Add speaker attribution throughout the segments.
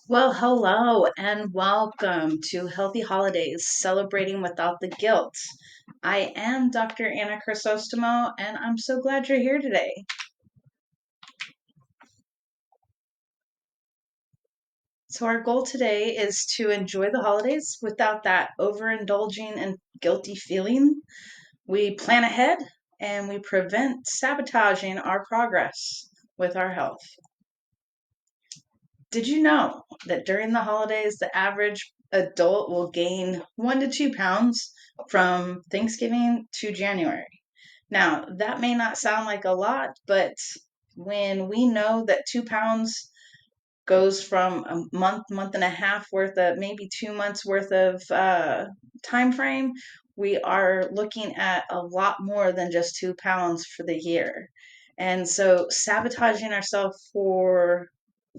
Speaker 1: Well, hello and welcome to Healthy Holidays, Celebrating Without the Guilt. I am Dr. Anna Crisostomo, and I'm so glad you're here today. So, our goal today is to enjoy the holidays without that overindulging and guilty feeling. We plan ahead and we prevent sabotaging our progress with our health. Did you know that during the holidays, the average adult will gain 1 to 2 pounds from Thanksgiving to January? Now, that may not sound like a lot, but when we know that 2 pounds goes from a month and a half worth of maybe 2 months worth of time frame, we are looking at a lot more than just 2 pounds for the year. And so sabotaging ourselves for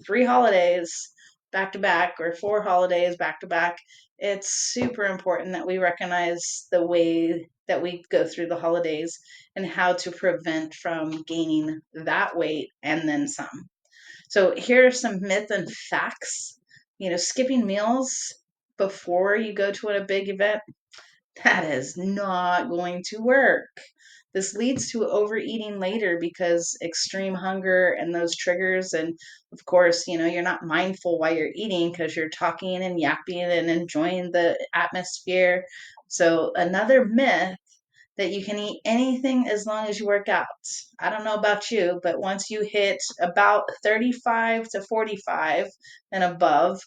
Speaker 1: 3 holidays back to back or 4 holidays back to back, it's super important that we recognize the way that we go through the holidays and how to prevent from gaining that weight and then some. So here are some myth and facts. Skipping meals before you go to a big event, that is not going to work. This leads to overeating later because extreme hunger and those triggers. And of course, you're not mindful while you're eating because you're talking and yapping and enjoying the atmosphere. So, another myth that you can eat anything as long as you work out. I don't know about you, but once you hit about 35 to 45 and above,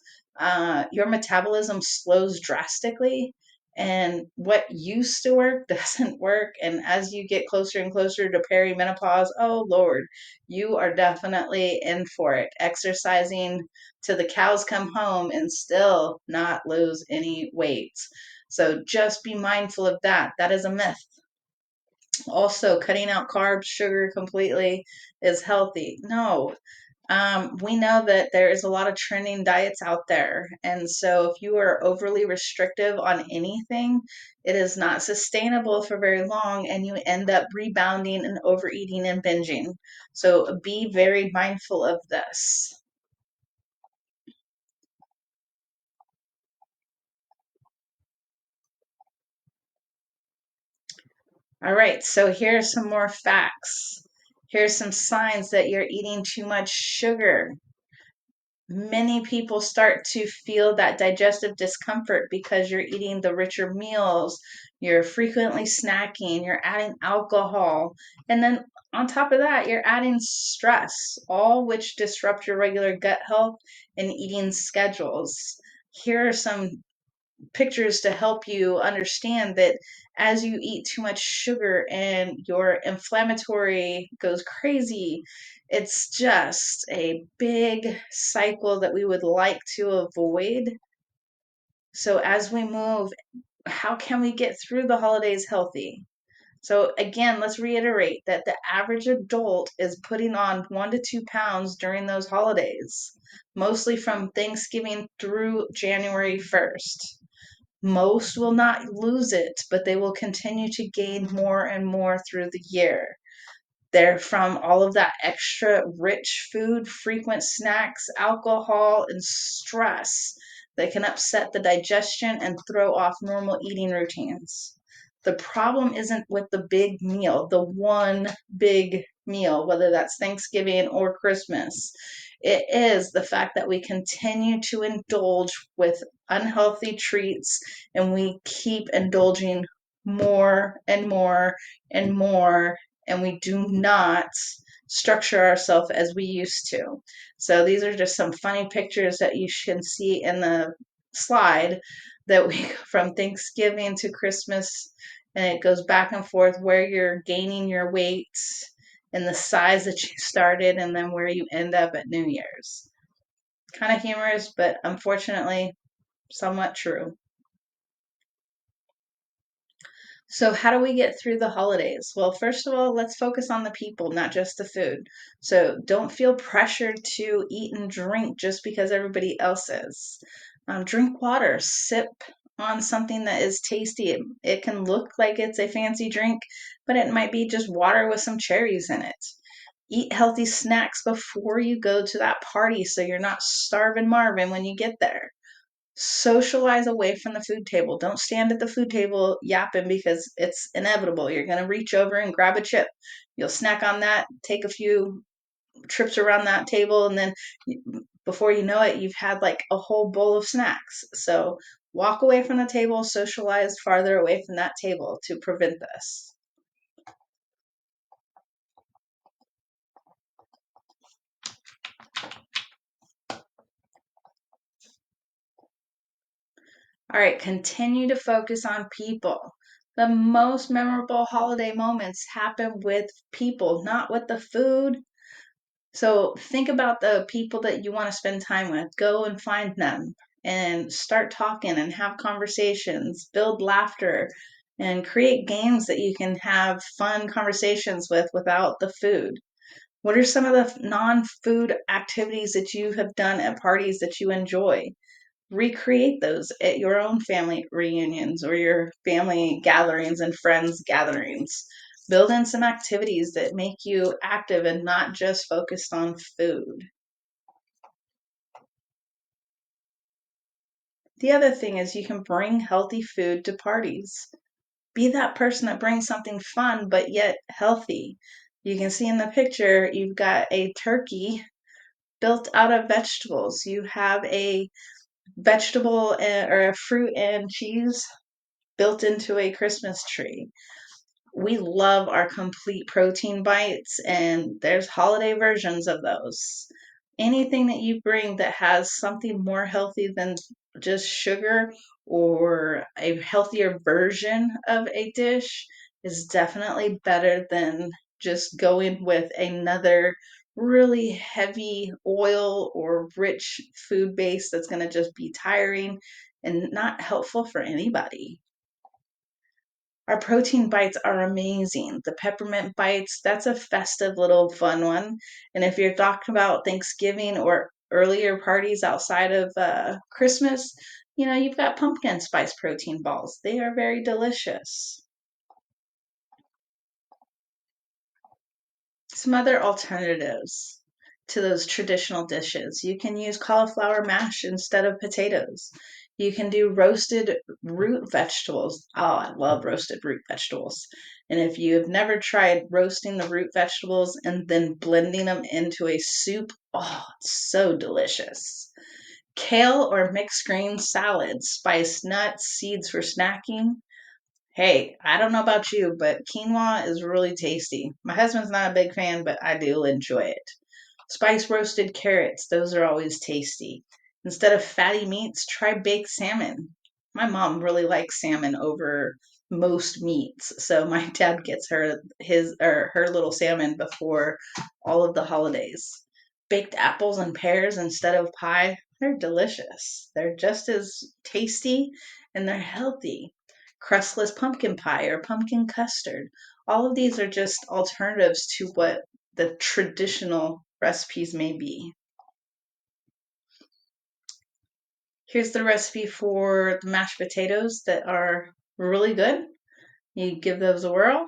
Speaker 1: your metabolism slows drastically. And what used to work doesn't work. And as you get closer and closer to perimenopause, oh Lord, you are definitely in for it. Exercising till the cows come home and still not lose any weight. So just be mindful of that. That is a myth. Also, cutting out carbs, sugar completely is healthy. No, we know that there is a lot of trending diets out there. And so, if you are overly restrictive on anything, it is not sustainable for very long, and you end up rebounding and overeating and binging. So, be very mindful of this. All right, so here are some more facts. Here's some signs that you're eating too much sugar. Many people start to feel that digestive discomfort because you're eating the richer meals, you're frequently snacking, you're adding alcohol, and then on top of that, you're adding stress, all which disrupt your regular gut health and eating schedules. Here are some pictures to help you understand that as you eat too much sugar and your inflammatory goes crazy, it's just a big cycle that we would like to avoid. So, as we move, how can we get through the holidays healthy? So, again, let's reiterate that the average adult is putting on 1 to 2 pounds during those holidays, mostly from Thanksgiving through January 1st. Most will not lose it, but they will continue to gain more and more through the year. They're from all of that extra rich food, frequent snacks, alcohol, and stress that can upset the digestion and throw off normal eating routines. The problem isn't with the big meal, the one big meal, whether that's Thanksgiving or Christmas. It is the fact that we continue to indulge with unhealthy treats and we keep indulging more and more and more, and we do not structure ourselves as we used to. So these are just some funny pictures that you can see in the slide that we from Thanksgiving to Christmas, and it goes back and forth where you're gaining your weight and the size that you started and then where you end up at New Year's. Kind of humorous, but unfortunately somewhat true. So, how do we get through the holidays? Well, first of all, let's focus on the people, not just the food. So, don't feel pressured to eat and drink just because everybody else is. Drink water, sip on something that is tasty. It can look like it's a fancy drink, but it might be just water with some cherries in it. Eat healthy snacks before you go to that party so you're not starving Marvin when you get there. Socialize away from the food table. Don't stand at the food table yapping because it's inevitable. You're going to reach over and grab a chip. You'll snack on that, take a few trips around that table, and then before you know it, you've had like a whole bowl of snacks. So walk away from the table, socialize farther away from that table to prevent this. All right, continue to focus on people. The most memorable holiday moments happen with people, not with the food. So think about the people that you want to spend time with. Go and find them and start talking and have conversations, build laughter, and create games that you can have fun conversations with without the food. What are some of the non food activities that you have done at parties that you enjoy? Recreate those at your own family reunions or your family gatherings and friends gatherings. Build in some activities that make you active and not just focused on food. The other thing is you can bring healthy food to parties. Be that person that brings something fun but yet healthy. You can see in the picture you've got a turkey built out of vegetables. You have a vegetable or a fruit and cheese built into a Christmas tree. We love our complete protein bites, and there's holiday versions of those. Anything that you bring that has something more healthy than just sugar or a healthier version of a dish is definitely better than just going with another really heavy oil or rich food base that's going to just be tiring and not helpful for anybody. Our protein bites are amazing. The peppermint bites, that's a festive little fun one. And if you're talking about Thanksgiving or earlier parties outside of Christmas, you've got pumpkin spice protein balls. They are very delicious. Some other alternatives to those traditional dishes. You can use cauliflower mash instead of potatoes. You can do roasted root vegetables. Oh, I love roasted root vegetables. And if you have never tried roasting the root vegetables and then blending them into a soup, oh, it's so delicious. Kale or mixed green salad, spiced nuts, seeds for snacking. Hey, I don't know about you, but quinoa is really tasty. My husband's not a big fan, but I do enjoy it. Spice roasted carrots, those are always tasty. Instead of fatty meats, try baked salmon. My mom really likes salmon over most meats, so my dad gets her his or her little salmon before all of the holidays. Baked apples and pears instead of pie, they're delicious. They're just as tasty and they're healthy. Crustless pumpkin pie or pumpkin custard. All of these are just alternatives to what the traditional recipes may be. Here's the recipe for the mashed potatoes that are really good. You give those a whirl.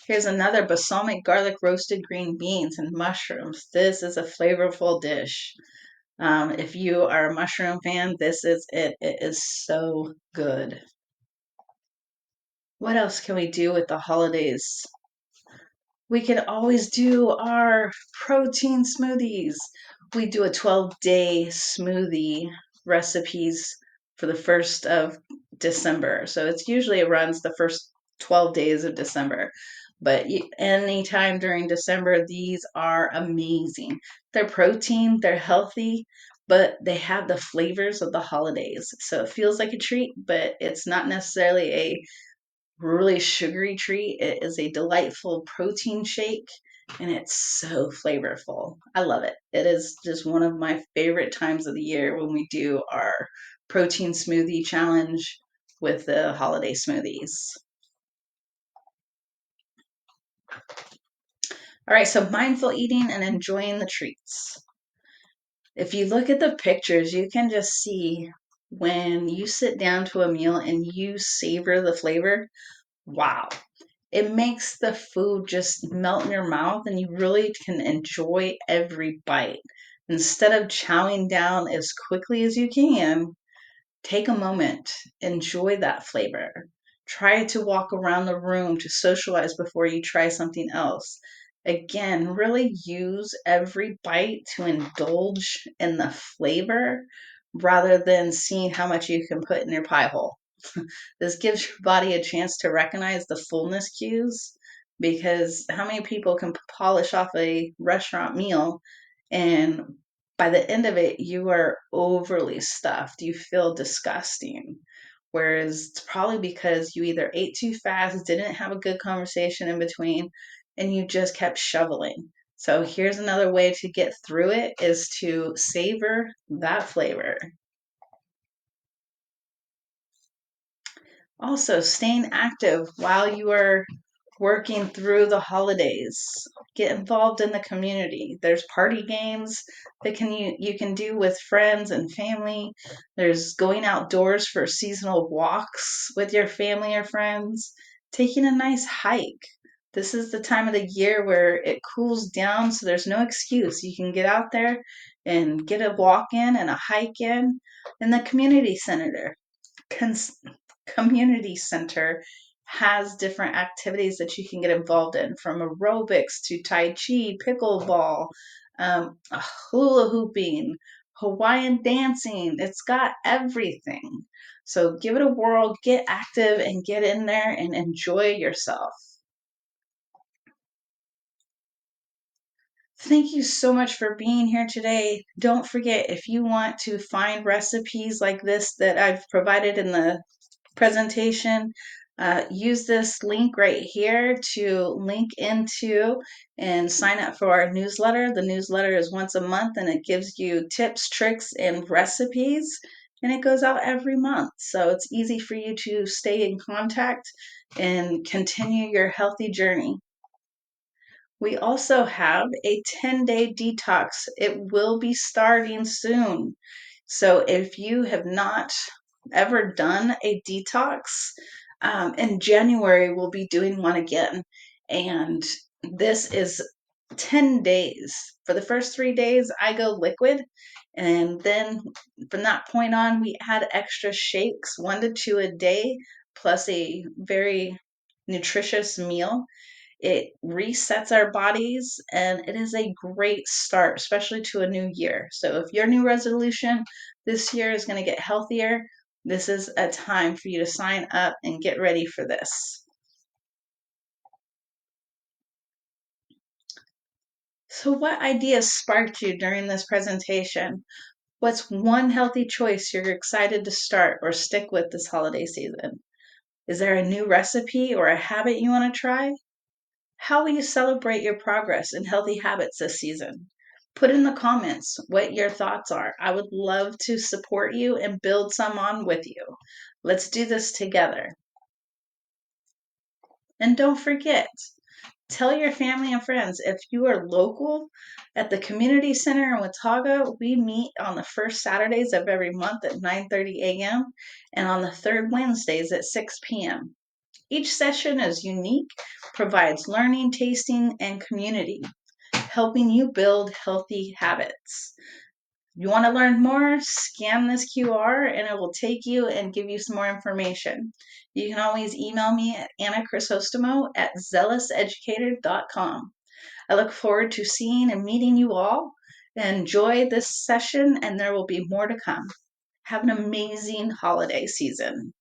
Speaker 1: Here's another balsamic garlic roasted green beans and mushrooms. This is a flavorful dish. If you are a mushroom fan, this is it. It is so good. What else can we do with the holidays? We can always do our protein smoothies. We do a 12-day smoothie recipes for the 1st of December. So it's usually it runs the first 12 days of December. But anytime during December, these are amazing. They're protein, they're healthy, but they have the flavors of the holidays. So it feels like a treat, but it's not necessarily a really sugary treat. It is a delightful protein shake and it's so flavorful. I love it. It is just one of my favorite times of the year when we do our protein smoothie challenge with the holiday smoothies. All right, so mindful eating and enjoying the treats. If you look at the pictures, you can just see when you sit down to a meal and you savor the flavor. Wow, It makes the food just melt in your mouth and you really can enjoy every bite. Instead of chowing down as quickly as you can, take a moment, enjoy that flavor. Try to walk around the room to socialize before you try something else. Again, really use every bite to indulge in the flavor rather than seeing how much you can put in your pie hole. This gives your body a chance to recognize the fullness cues, because how many people can polish off a restaurant meal and by the end of it, you are overly stuffed. You feel disgusting. Whereas it's probably because you either ate too fast, didn't have a good conversation in between, and you just kept shoveling. So here's another way to get through it is to savor that flavor. Also, staying active while you are working through the holidays. Get involved in the community. There's party games that you can do with friends and family. There's going outdoors for seasonal walks with your family or friends. Taking a nice hike. This is the time of the year where it cools down, so there's no excuse. You can get out there and get a walk in and a hike in the cons- community center has different activities that you can get involved in, from aerobics to tai chi, pickleball, hula hooping, Hawaiian dancing. It's got everything. So give it a whirl, get active, and get in there and enjoy yourself. Thank you so much for being here today. Don't forget, if you want to find recipes like this that I've provided in the presentation, use this link right here to link into and sign up for our newsletter. The newsletter is once a month and it gives you tips, tricks, and recipes, and it goes out every month. So it's easy for you to stay in contact and continue your healthy journey. We also have a 10-day detox. It will be starting soon. So if you have not ever done a detox, in January we'll be doing one again. And this is 10 days. For the first 3 days, I go liquid. And then from that point on, we add extra shakes, 1 to 2 a day, plus a very nutritious meal. It resets our bodies and it is a great start, especially to a new year. So, if your new resolution this year is going to get healthier, this is a time for you to sign up and get ready for this. So, what ideas sparked you during this presentation? What's one healthy choice you're excited to start or stick with this holiday season? Is there a new recipe or a habit you want to try? How will you celebrate your progress in healthy habits this season? Put in the comments what your thoughts are. I would love to support you and build some on with you. Let's do this together. And don't forget, tell your family and friends. If you are local at the community center in Watauga, we meet on the first Saturdays of every month at 9:30 a.m. and on the third Wednesdays at 6 p.m. Each session is unique, provides learning, tasting, and community, helping you build healthy habits. You want to learn more? Scan this QR and it will take you and give you some more information. You can always email me at annachrysostomo@zealouseducator.com. I look forward to seeing and meeting you all. Enjoy this session, and there will be more to come. Have an amazing holiday season.